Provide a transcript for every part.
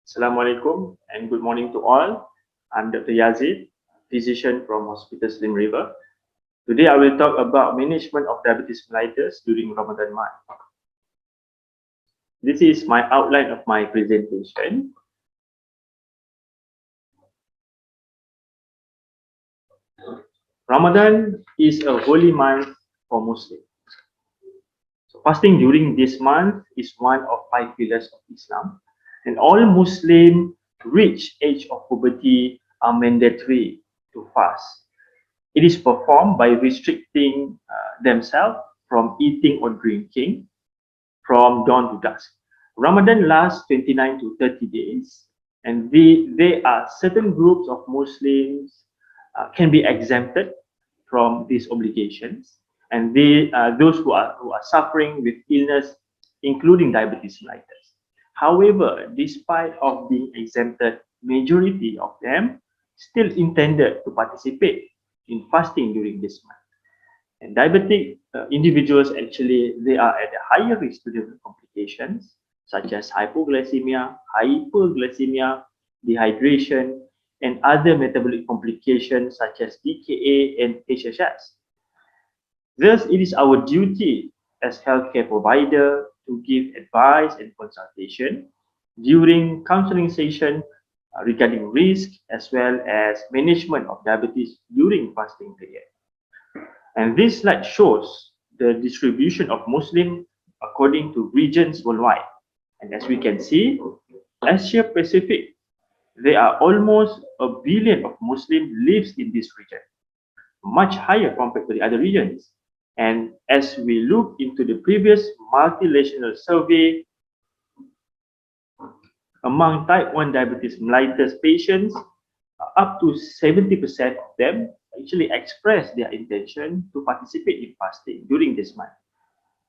Assalamualaikum and good morning to all. I'm Dr. Yazid, physician from Hospital Slim River. Today I will talk about management of diabetes mellitus during Ramadan month. This is my outline of my presentation. Ramadan is a holy month for Muslims. So fasting during this month is one of 5 pillars of Islam, and all Muslims reach age of puberty are mandatory to fast. It is performed by restricting themselves from eating or drinking from dawn to dusk. Ramadan lasts 29 to 30 days, and there are certain groups of Muslims can be exempted from these obligations, and those who are suffering with illness, including diabetes mellitus. However, despite of being exempted, majority of them still intended to participate in fasting during this month. And diabetic individuals actually they are at a higher risk to develop complications such as hypoglycemia, hyperglycemia, dehydration, and other metabolic complications such as DKA and HSS. Thus, it is our duty as healthcare provider to give advice and consultation during counseling session regarding risk as well as management of diabetes during fasting period. And this slide shows the distribution of Muslims according to regions worldwide. And as we can see, Asia Pacific, there are almost 1 billion of Muslims lives in this region, much higher compared to the other regions. And as we look into the previous multinational survey, among type 1 diabetes mellitus patients, up to 70% of them actually express their intention to participate in fasting during this month.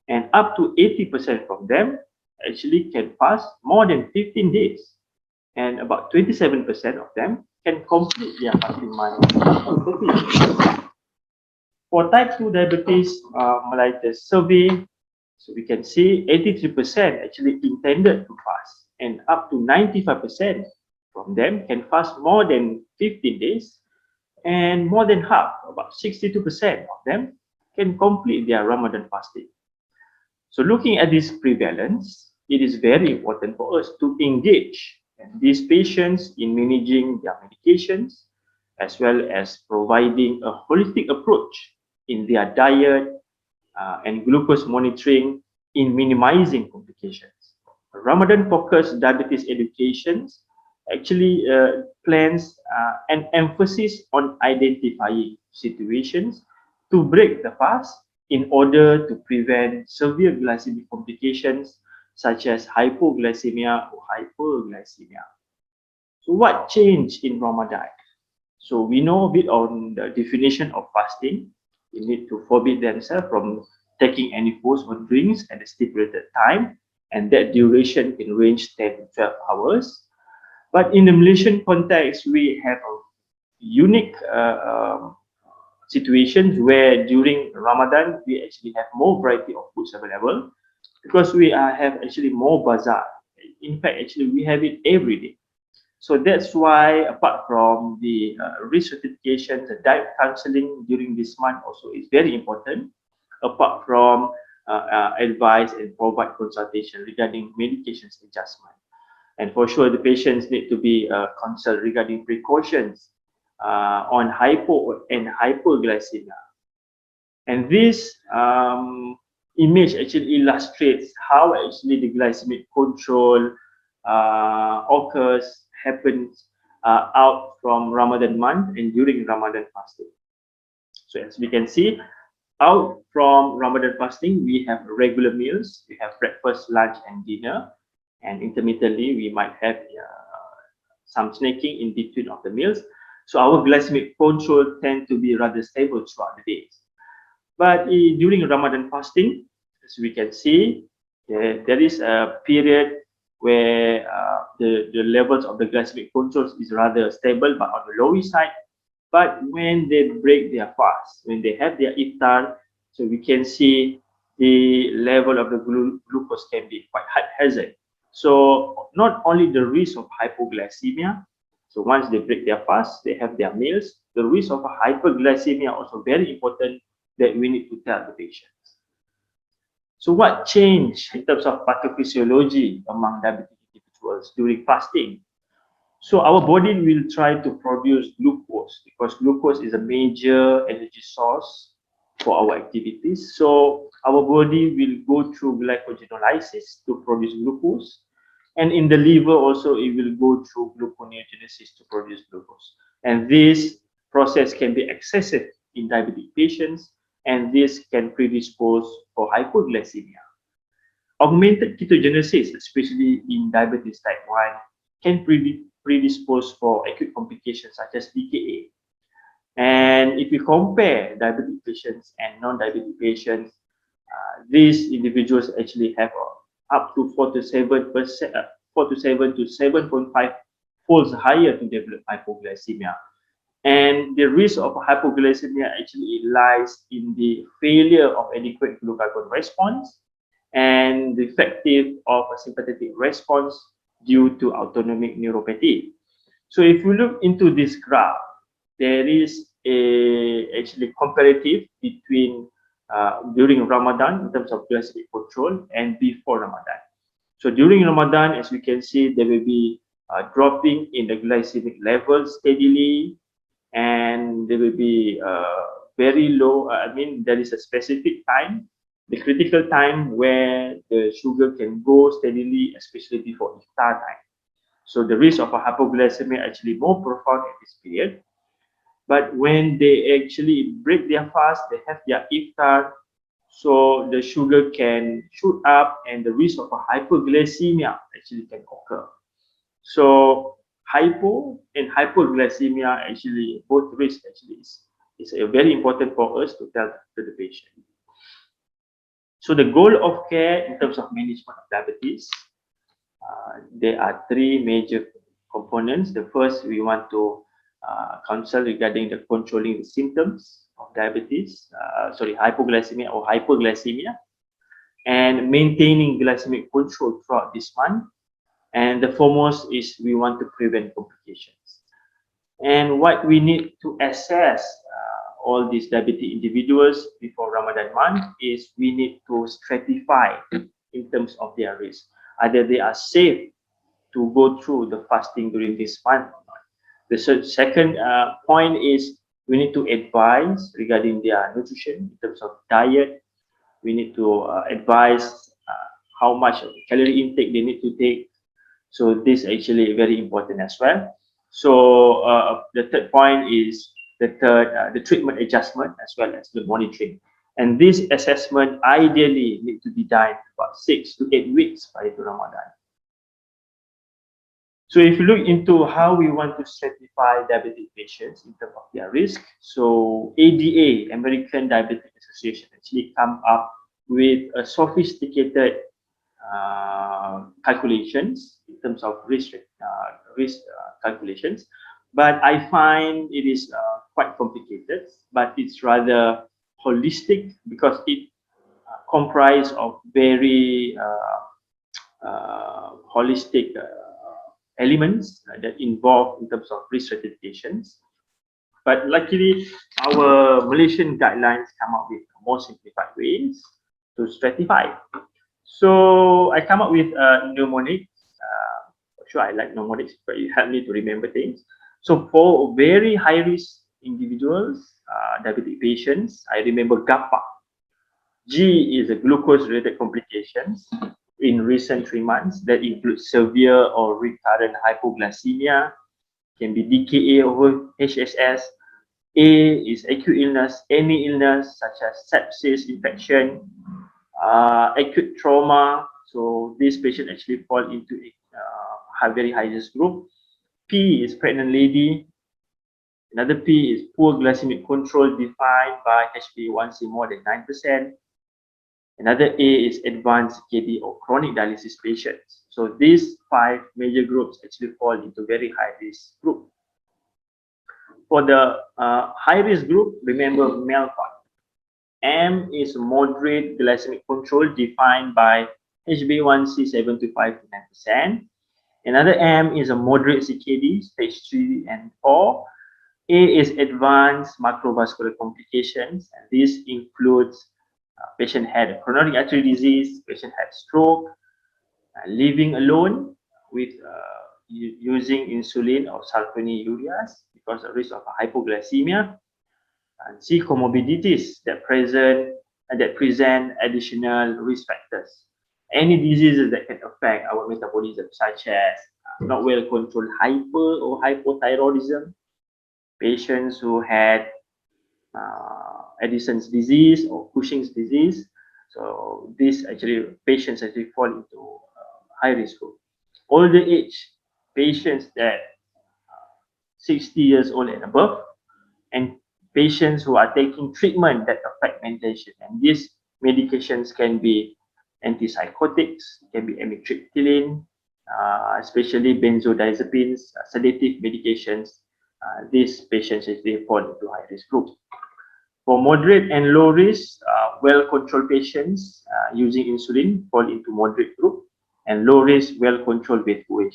And up to 80% from them actually can fast more than 15 days. And about 27% of them can complete their fasting month on 30 days. For type 2 diabetes mellitus survey, so we can see 83% actually intended to fast, and up to 95% from them can fast more than 15 days, and more than half, about 62% of them, can complete their Ramadan fasting. So looking at this prevalence, it is very important for us to engage these patients in managing their medications, as well as providing a holistic approach in their diet and glucose monitoring in minimizing complications. Ramadan-focused diabetes education actually plans an emphasis on identifying situations to break the fast in order to prevent severe glycemic complications such as hypoglycemia or hyperglycemia. So what changed in Ramadan? So we know a bit on the definition of fasting. You need to forbid themselves from taking any foods or drinks at a stipulated time, and that duration can range 10 to 12 hours. But in the Malaysian context, we have a unique situations where during Ramadan, we actually have more variety of foods available because we have actually more bazaar. In fact, actually, we have it every day. So that's why, apart from the risk certification, the diet counseling during this month also is very important, apart from advice and provide consultation regarding medications adjustment. And for sure, the patients need to be consulted regarding precautions on hypo and hyperglycemia. And this image actually illustrates how actually the glycemic control happens out from Ramadan month and during Ramadan fasting. So as we can see, out from Ramadan fasting, we have regular meals. We have breakfast, lunch, and dinner. And intermittently, we might have some snacking in between of the meals. So our glycemic control tend to be rather stable throughout the days. But during Ramadan fasting, as we can see, there is a period where the levels of the glycemic controls is rather stable, but on the lower side. But when they break their fast, when they have their iftar, so we can see the level of the glucose can be quite haphazard. So not only the risk of hypoglycemia, so once they break their fast, they have their meals, the risk of hyperglycemia also very important that we need to tell the patients. So what changed in terms of pathophysiology among diabetic individuals during fasting? So our body will try to produce glucose because glucose is a major energy source for our activities. So our body will go through glycogenolysis to produce glucose. And in the liver also, it will go through gluconeogenesis to produce glucose. And this process can be excessive in diabetic patients, and this can predispose for hypoglycemia. Augmented ketogenesis, especially in diabetes type 1, can predispose for acute complications such as DKA. And if you compare diabetic patients and non-diabetic patients, these individuals actually have up to 4 to 7%, 4 to 7 to 7.5 folds higher to develop hypoglycemia. And the risk of hypoglycemia actually lies in the failure of adequate glucagon response and the defective of a sympathetic response due to autonomic neuropathy. So if you look into this graph, there is a actually comparative between during Ramadan in terms of glycemic control and before Ramadan. So during Ramadan, as we can see, there will be dropping in the glycemic level steadily, and there will be very low. I mean, there is a specific time, the critical time where the sugar can go steadily, especially before iftar time. So the risk of a hypoglycemia actually more profound in this period. But when they actually break their fast, they have their iftar, so the sugar can shoot up and the risk of a hypoglycemia actually can occur. So hypo and hyperglycemia actually both risk actually is very important for us to tell to the patient. So the goal of care in terms of management of diabetes, there are three major components. The first, we want to counsel regarding the controlling the symptoms of diabetes, hypoglycemia or hyperglycemia, and maintaining glycemic control throughout this month. And the foremost is we want to prevent complications. And what we need to assess all these diabetic individuals before Ramadan month is we need to stratify in terms of their risk. Either they are safe to go through the fasting during this month or not. The second point is we need to advise regarding their nutrition in terms of diet. We need to advise how much calorie intake they need to take. So this is actually very important as well. So the third point is the treatment adjustment as well as the monitoring. And this assessment ideally need to be done about 6 to 8 weeks prior to Ramadan. So if you look into how we want to stratify diabetic patients in terms of their risk, so ADA, American Diabetic Association, actually come up with a sophisticated calculations in terms of risk calculations, but I find it is quite complicated, but it's rather holistic because it comprises of very holistic elements that involve in terms of risk stratifications. But luckily, our Malaysian guidelines come up with more simplified ways to stratify. So I come up with mnemonics. Sure, I like mnemonics, but it helped me to remember things. So for very high risk individuals, diabetic patients, I remember GAPA. G is a glucose-related complications in recent 3 months that include severe or recurrent hypoglycemia, can be DKA over HSS. A is acute illness, any illness such as sepsis, infection, acute trauma. So this patient actually fall into a very high risk group. P is pregnant lady. Another P is poor glycemic control defined by HbA1c more than 9%. Another A is advanced KD or chronic dialysis patients. So these 5 major groups actually fall into very high risk group. For the high risk group, remember MELCON. M is moderate glycemic control defined by HbA1c 7 to 5 to 9%. Another M is a moderate CKD, stage 3 and 4. A is advanced macrovascular complications, and this includes patient had a coronary artery disease, patient had stroke, living alone with using insulin or sulfonylureas because of risk of hypoglycemia, and C comorbidities that present additional risk factors. Any diseases that can affect our metabolism, such as not well controlled hyper or hypothyroidism, patients who had Addison's disease or Cushing's disease. So these patients actually fall into high risk group. Older age patients that 60 years old and above, and patients who are taking treatment that affect mentation. And these medications can be antipsychotics, can be amitriptyline, especially benzodiazepines, sedative medications. These patients actually fall into high risk groups. For moderate and low risk, well-controlled patients using insulin fall into moderate group, and low risk, well-controlled with OH.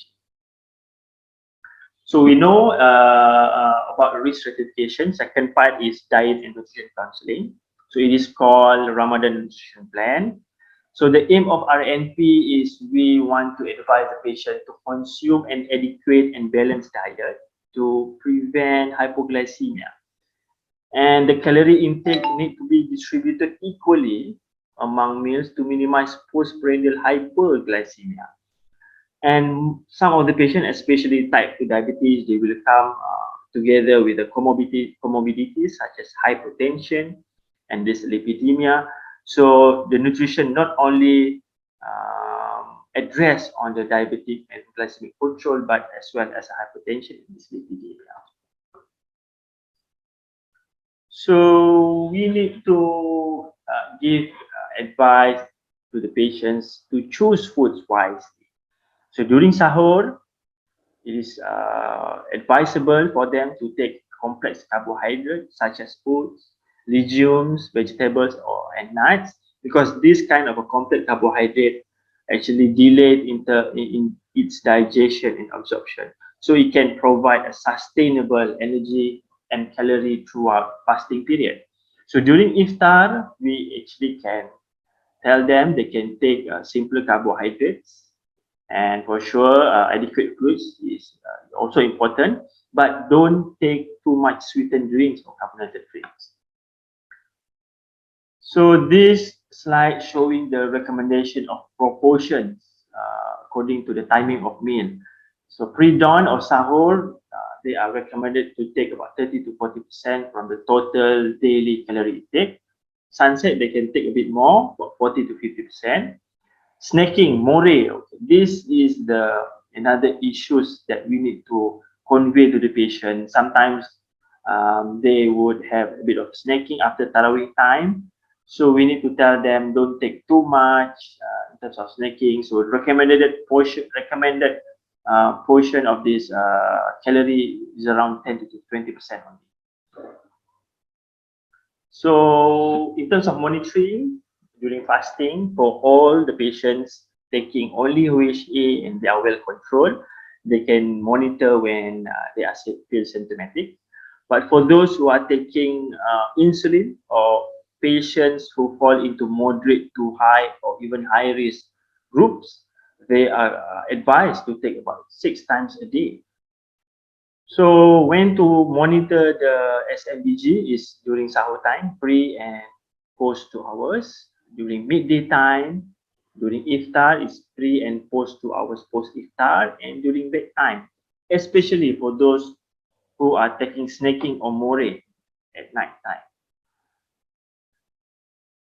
So we know about risk stratification. Second part is diet and nutrition counseling. So it is called Ramadan Nutrition Plan. So the aim of RNP is we want to advise the patient to consume an adequate and balanced diet to prevent hypoglycemia. And the calorie intake need to be distributed equally among meals to minimize postprandial hyperglycemia. And some of the patients, especially type 2 diabetes, they will come together with the comorbidities such as hypertension and dyslipidemia. So the nutrition not only address on the diabetic and glycemic control, but as well as hypertension and dyslipidemia. So we need to give advice to the patients to choose foods wisely. So during sahur, it is advisable for them to take complex carbohydrates such as oats, legumes, vegetables, and nuts, because this kind of a complex carbohydrate actually delayed in its digestion and absorption. So it can provide a sustainable energy and calorie throughout fasting period. So during iftar, we actually can tell them they can take simpler carbohydrates, and for sure adequate fluids is also important, but don't take too much sweetened drinks or carbonated drinks. So this slide showing the recommendation of proportions according to the timing of meal. So pre-dawn or sahur, they are recommended to take about 30 to 40% from the total daily calorie intake. Sunset, they can take a bit more, about 40 to 50%. Snacking, more. Okay. This is another issues that we need to convey to the patient. Sometimes they would have a bit of snacking after Tarawih time. So we need to tell them don't take too much in terms of snacking. So recommended portion of this calorie is around 10 to 20% only. So in terms of monitoring during fasting, for all the patients taking only OHA and they are well controlled, they can monitor when they feel symptomatic. But for those who are taking insulin, or patients who fall into moderate to high or even high risk groups, they are advised to take about 6 times a day. So when to monitor the SMBG is during sahur time, pre and post 2 hours. During midday time, during iftar is pre and post 2 hours post iftar, and during bedtime, especially for those who are taking snacking or more at night time.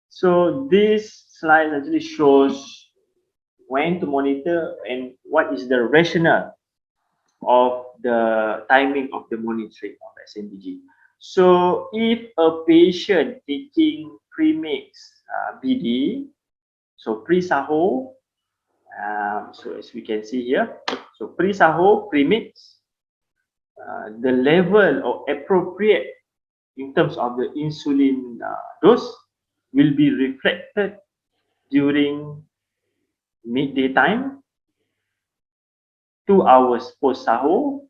So this slide actually shows when to monitor and what is the rationale of the timing of the monitoring of SMBG. So if a patient taking premix BD, so pre-sahur, so as we can see here, so pre-sahur premix, the level or appropriate in terms of the insulin dose will be reflected during midday time, 2 hours post sahur,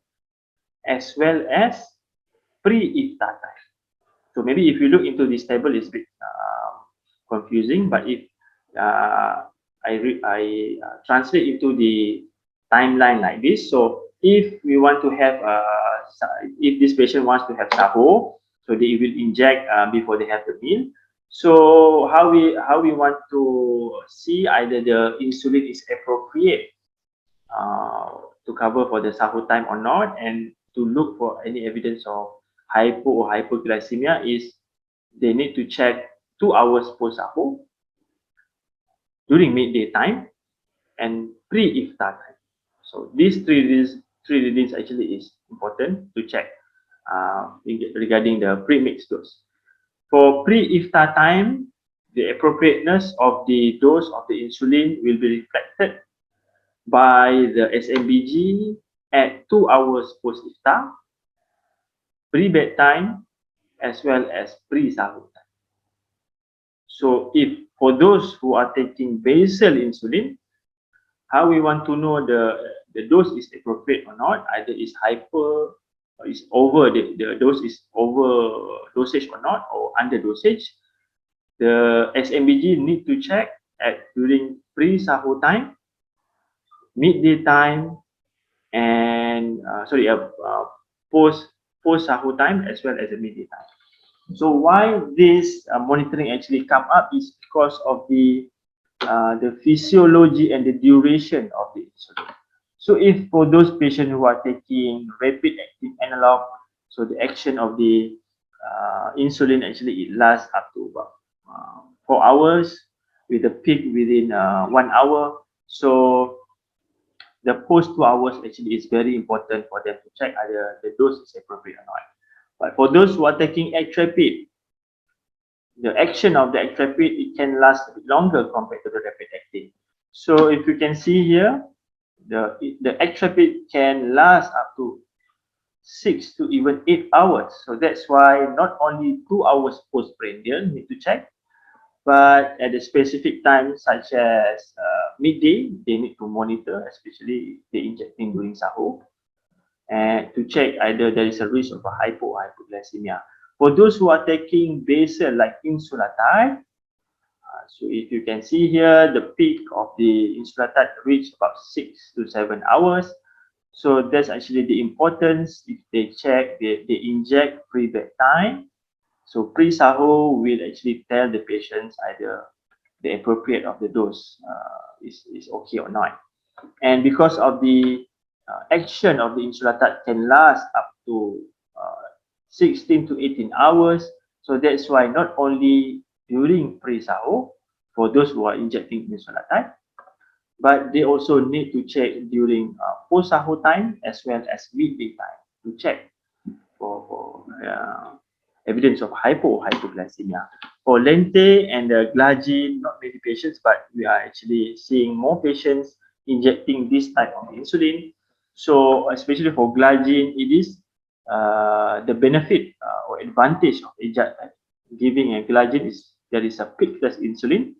as well as pre-iftar time. So maybe if you look into this table, it's a bit confusing. But if I translate into the timeline like this, so if we want to have if this patient wants to have sahur, so they will inject before they have the meal. So how we want to see either the insulin is appropriate to cover for the sahur time or not, and to look for any evidence of hypo or hypoglycemia is they need to check 2 hours post sahur, during midday time, and pre-iftar time. So these three readings actually is important to check regarding the pre-mixed dose. For pre-iftar time, the appropriateness of the dose of the insulin will be reflected by the SMBG at 2 hours post-iftar, pre-bedtime, as well as pre-sahur time. So if for those who are taking basal insulin, how we want to know the dose is appropriate or not, either is hyper or is over, the dose is over dosage or not, or under dosage, the SMBG need to check at during pre-sahur time, midday time, and post sahur time, as well as the midday time. So why this monitoring actually come up is because of the physiology and the duration of the insulin. So if for those patients who are taking rapid acting analog, so the action of the insulin actually it lasts up to about 4 hours, with a peak within 1 hour. So the post 2 hours actually is very important for them to check either the dose is appropriate or not. But for those who are taking Actrapid, the action of the Actrapid, it can last a bit longer compared to the rapid acting. So if you can see here, the Actrapid can last up to 6 to even 8 hours. So that's why not only 2 hours postprandial need to check, but at a specific time such as midday, they need to monitor, especially if they injecting during sahur, and to check either there is a risk of a hypo or hypoglycemia. For those who are taking basal like insulatide, so if you can see here, the peak of the insulatide reached about 6 to 7 hours. So that's actually the importance. If they check, they inject pre-bedtime. So pre-sahur will actually tell the patients either the appropriate of the dose is okay or not. And because of the action of the insulatide can last up to 16 to 18 hours. So that's why not only during pre-sahur, for those who are injecting insulatide, but they also need to check during post-sahur time as well as midday time to check for evidence of hypo or hypoglycemia. For lente and glargine, not many patients, but we are actually seeing more patients injecting this type of insulin. So especially for glargine, it is the benefit or advantage of giving a glargine is there is a peakless insulin,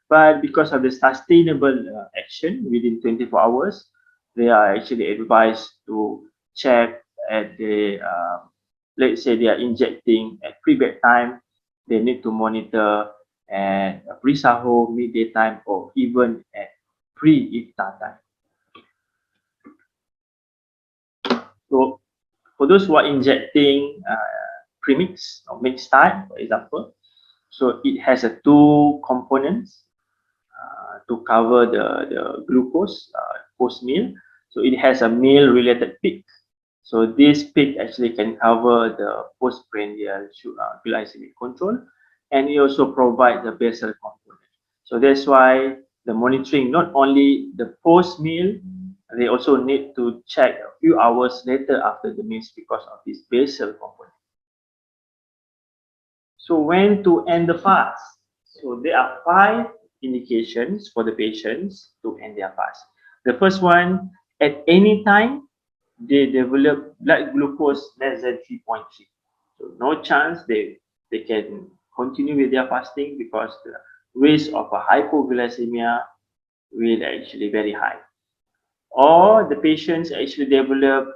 but because of the sustainable action within 24 hours, they are actually advised to check at the let's say they are injecting at pre-bedtime, they need to monitor at pre-sahur, midday time, or even at pre-iftar time. So for those who are injecting premix or mixed type, for example, so it has a two components to cover the glucose post meal. So it has a meal related peak. So this peak actually can cover the postprandial glycemic control, and it also provides the basal component. So that's why the monitoring not only the post meal, they also need to check a few hours later after the meals because of this basal component. So when to end the fast? So there are 5 indications for the patients to end their fast. The first one, at any time they develop blood glucose less than 3.3. So no chance they can continue with their fasting because the risk of a hypoglycemia will actually very high. Or the patients actually develop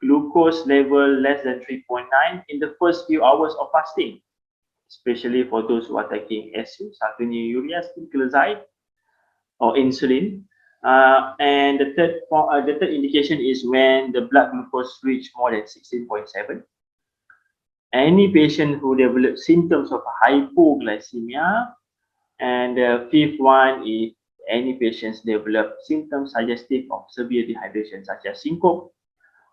glucose level less than 3.9 in the first few hours of fasting, especially for those who are taking SU, sulfonylurea, glycoside, or insulin. And the third indication is when the blood glucose reach more than 16.7. Any patient who develops symptoms of hypoglycemia, and the fifth one is any patients develop symptoms suggestive of severe dehydration, such as syncope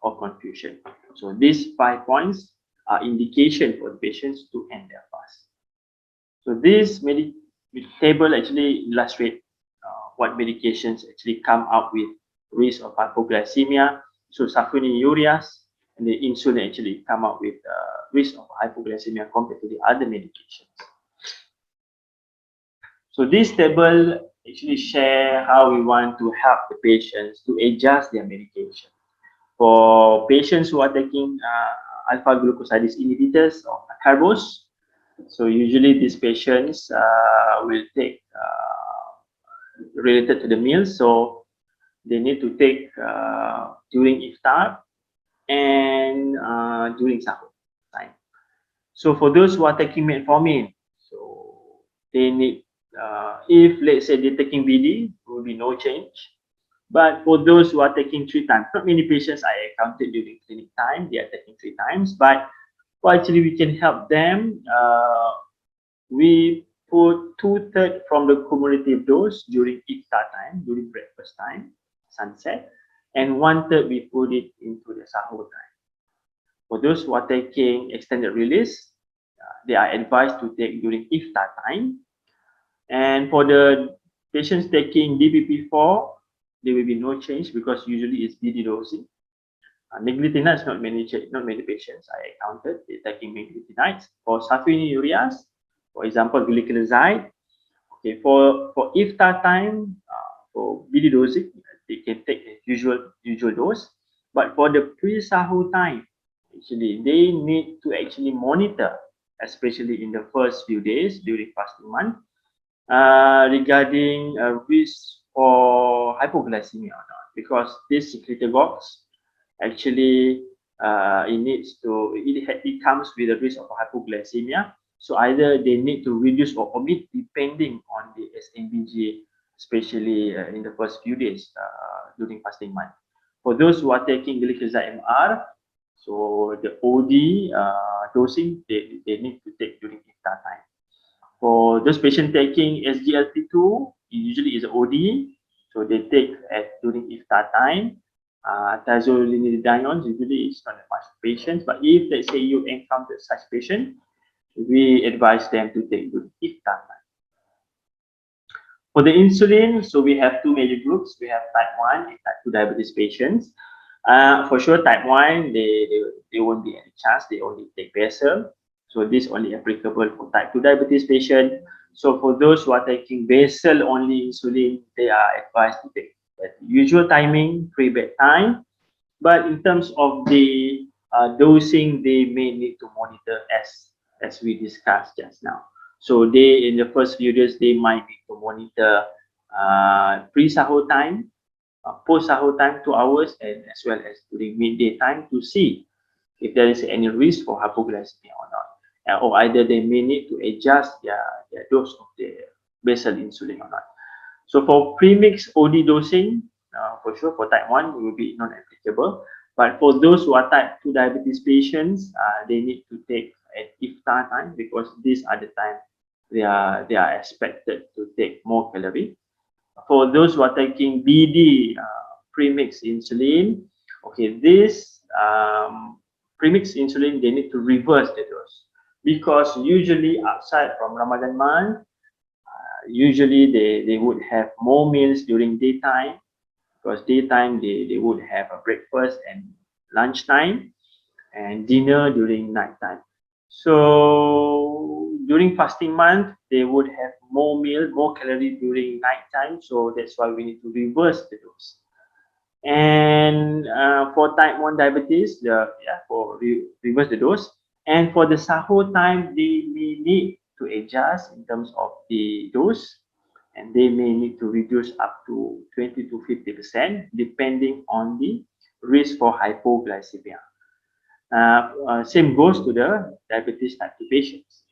or confusion. So these 5 points are indication for the patients to end their fast. So this table actually illustrates what medications actually come up with risk of hypoglycemia. So sulfonylureas and the insulin actually come up with risk of hypoglycemia compared to the other medications. So this table actually share how we want to help the patients to adjust their medication. For patients who are taking alpha glucosidase inhibitors or carbos, so usually these patients will take related to the meals, so they need to take during iftar and during sahur time. So for those who are taking metformin, so they need, if let's say they're taking BD, there will be no change. But for those who are taking 3 times, not many patients I encountered during clinic time, they are taking 3 times. But well, actually we can help them. We put 2/3 from the cumulative dose during iftar time, during breakfast time, sunset, and 1/3 we put it into the sahur time. For those who are taking extended release, they are advised to take during iftar time. And for the patients taking DPP4, there will be no change because usually it's BD dosing. Niglitinides, not many patients I encountered they taking niglitinides. For sulfonylureas, for example, glycoside. Okay, for iftar time, for BD dosing, they can take the usual dose. But for the pre-sahur time, actually they need to actually monitor, especially in the first few days during fasting month, regarding risk for hypoglycemia or not, because this secretagogues actually it comes with a risk of hypoglycemia. So either they need to reduce or omit depending on the SMBG, especially in the first few days during fasting month. For those who are taking glycoside MR, so the OD dosing they need to take during iftar time. For those patients taking SGLT2, usually is OD, so they take during iftar time. Thiazolidinediones usually is not much patients, but if let's say you encounter such patient, we advise them to take during iftar time. For the insulin, so we have 2 major groups. We have type 1 and type 2 diabetes patients. For sure, type 1, they won't be any chance. They only take basal. So this only applicable for type 2 diabetes patient. So for those who are taking basal only insulin, they are advised to take at usual timing, pre-bed time. But in terms of the dosing, they may need to monitor as we discussed just now. So they in the first few days they might need to monitor pre-sahur time, post-sahur time 2 hours, and as well as during midday time to see if there is any risk for hypoglycemia or not. Or either they may need to adjust their dose of the basal insulin or not. So for premix OD dosing, for sure for type 1 it will be non-applicable. But for those who are type 2 diabetes patients, they need to take at iftar time because these are the time they are expected to take more calorie. For those who are taking BD premix insulin, okay, this premix insulin they need to reverse the dose because usually outside from Ramadan month, usually they would have more meals during daytime because daytime they would have a breakfast and lunchtime and dinner during nighttime. So during fasting month, they would have more meal, more calorie during nighttime. So that's why we need to reverse the dose. And for type 1 diabetes, reverse the dose. And for the sahur time, we need to adjust in terms of the dose and they may need to reduce up to 20 to 50% depending on the risk for hypoglycemia. Same goes to the diabetes type 2 patients.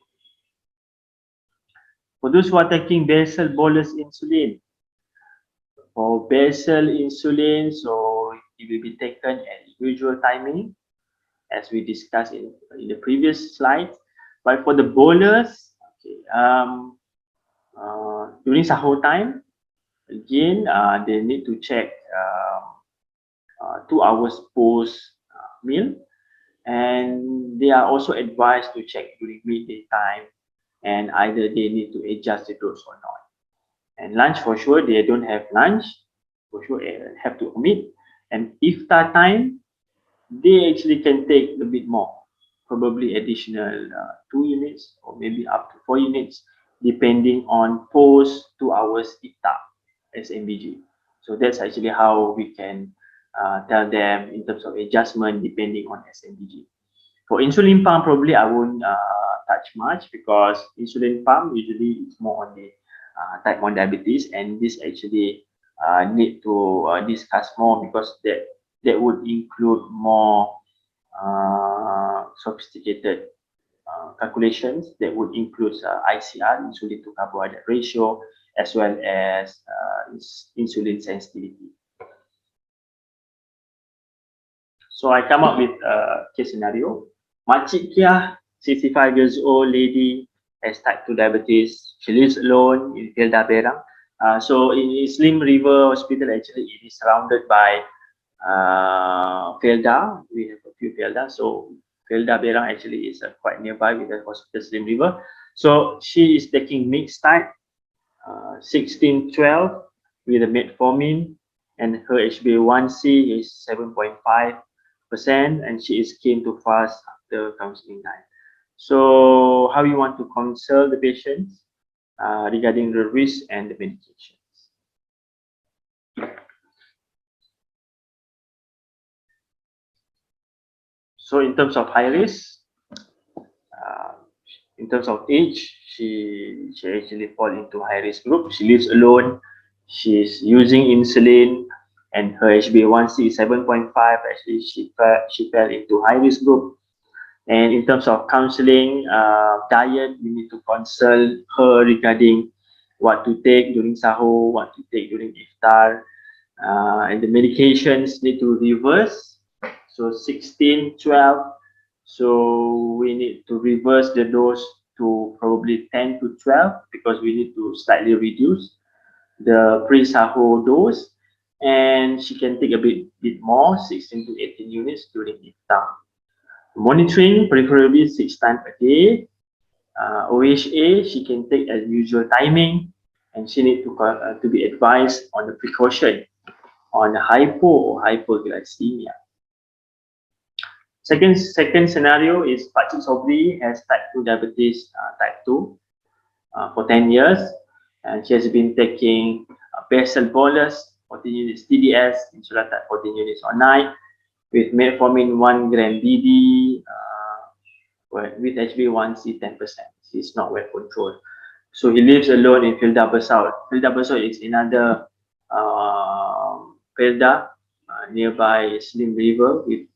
For those who are taking basal bolus insulin, for basal insulin, so it will be taken at usual timing, as we discussed in the previous slide. But for the bolus, okay, during sahur time, again, they need to check 2 hours post meal, and they are also advised to check during midday time, and either they need to adjust the dose or not. And lunch, for sure, they don't have lunch, for sure have to omit. And iftar time, they actually can take a bit more, probably additional 2 units or maybe up to 4 units, depending on post 2 hours iftar SMBG. So that's actually how we can tell them in terms of adjustment depending on SMBG. For insulin pump, probably I won't touch much, because insulin pump usually is more on the type 1 diabetes, and this actually need to discuss more, because that would include more sophisticated calculations that would include ICR, insulin to carbohydrate ratio, as well as insulin sensitivity. So I come up with a case scenario. Makcik Kia, 65 years old lady, has type 2 diabetes. She lives alone in Felda, Perak. So in Slim River Hospital, actually, it is surrounded by Felda. We have a few Felda. So Felda, Perak actually is quite nearby with the hospital Slim River. So she is taking mixed type 1612 with a metformin, and her HbA1c is 7.5%, and she is keen to fast after counseling time. So how you want to counsel the patients regarding the risk and the medications? So in terms of high risk, in terms of age, she actually fall into high risk group. She lives alone. She's using insulin, and her HbA1c is 7.5. Actually, she fell into high risk group. And in terms of counseling, diet, we need to consult her regarding what to take during sahur, what to take during iftar, and the medications need to reverse. So 16, 12. So we need to reverse the dose to probably 10 to 12, because we need to slightly reduce the pre-sahur dose, and she can take a bit more, 16 to 18 units during iftar. Monitoring, preferably 6 times a day. OHA, she can take as usual timing, and she need to be advised on the precaution on hypo or hyperglycemia. Second scenario is Pakcik Sobri has type 2 diabetes type 2 for 10 years, and she has been taking basal bolus 14 units TDS in Selatan 14 units on night, with metformin 1 gram BD, with HbA1c 10%. He's not well controlled. So he lives alone in Felda Besar. Felda Besar is another Felda nearby Slim River, with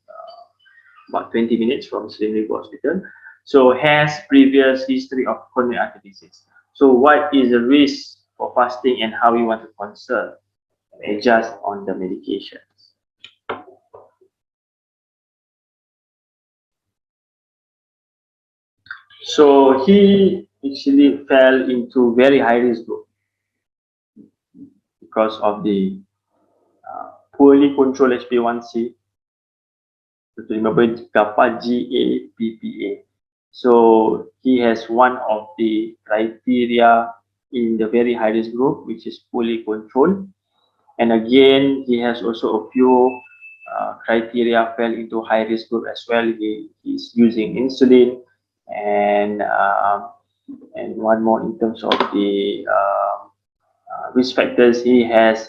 about 20 minutes from Slim River Hospital. So has previous history of coronary artery disease. So what is the risk for fasting, and how we want to consult and adjust on the medications? So he actually fell into very high risk group because of the poorly controlled HbA1c. So remember kappa GAPPA. So he has one of the criteria in the very high risk group, which is poorly controlled. And again, he has also a few criteria fell into high risk group as well. He is using insulin, and one more in terms of the risk factors. He has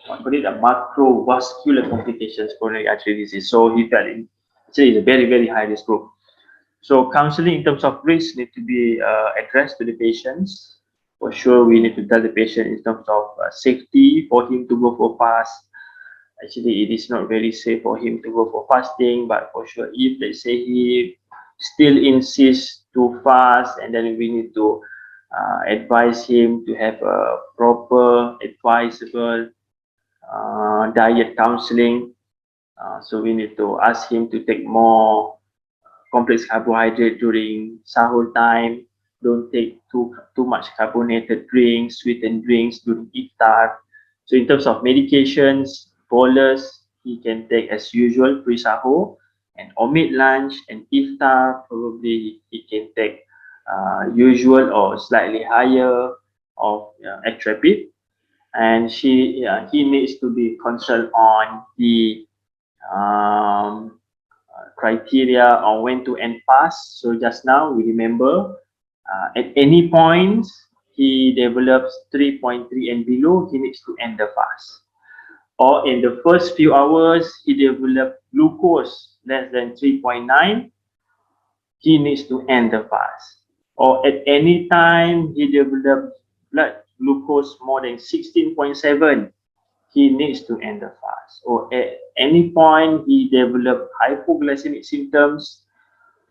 what call it, a macrovascular complications, coronary artery disease. So he fell in. Actually, it's a very high risk group. So counseling in terms of risk need to be addressed to the patients. For sure, we need to tell the patient in terms of safety for him to go for fast. Actually, it is not very safe for him to go for fasting, but for sure, if let's say he still insists to fast, and then we need to advise him to have a proper, advisable diet counseling. So we need to ask him to take more complex carbohydrate during sahur time. Don't take too much carbonated drinks, sweetened drinks during iftar. So in terms of medications, bolus he can take as usual pre-sahur, and omit lunch and iftar probably he can take usual or slightly higher of atrapid. And he needs to be concerned on the um, criteria on when to end fast. So just now we remember at any point he develops 3.3 and below, he needs to end the fast. Or in the first few hours he develops glucose less than 3.9, he needs to end the fast. Or at any time he develops blood glucose more than 16.7, he needs to end the fast. Or at any point he develops hypoglycemic symptoms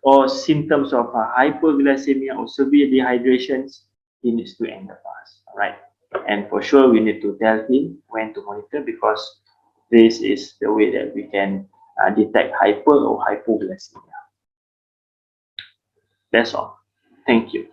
or symptoms of hyperglycemia or severe dehydrations, he needs to end the fast. All right. And for sure, we need to tell him when to monitor, because this is the way that we can detect hyper or hypoglycemia. That's all. Thank you.